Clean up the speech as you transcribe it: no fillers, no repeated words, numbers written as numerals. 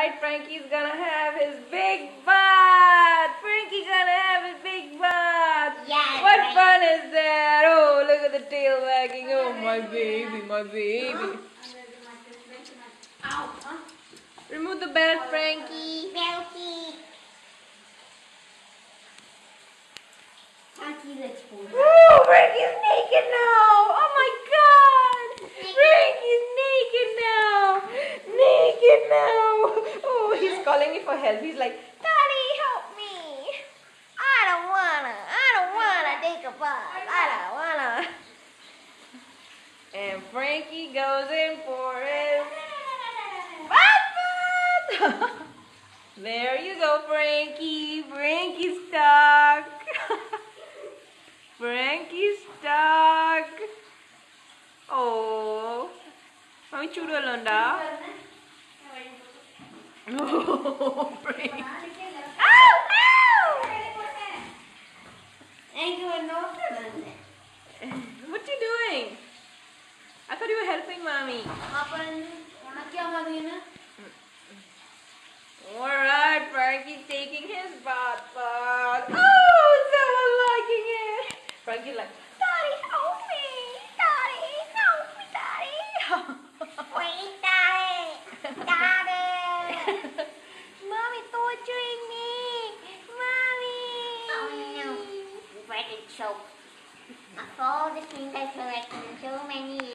Alright, Frankie's gonna have his big bath. Frankie's gonna have his big bath. Yes. What fun is that? Oh, look at the tail wagging. Oh, my baby, my baby. Ow. Remove the belt, Frankie. Frankie. Frankie, let's go. Woo, Frankie's naked now. Oh my God. Frankie's naked now. Naked now. Oh, he's calling me for help. He's like, Daddy, help me. I don't wanna take a bath. I don't wanna. And Frankie goes in for his bath. There you go, Frankie. Frankie's stuck. Frankie's stuck. Oh. Mami chudo londa. Oh, Frankie. Ow! Ow! What you doing? I thought you were helping Mommy. Alright, Frankie's taking his bath. Oh, someone liking it. Frankie's like, Daddy, help me. Daddy, help me, Daddy. Wait, Daddy. Daddy. Mommy torturing me. Mommy. Oh no. Wet and soap. After all the things I collected in so many years.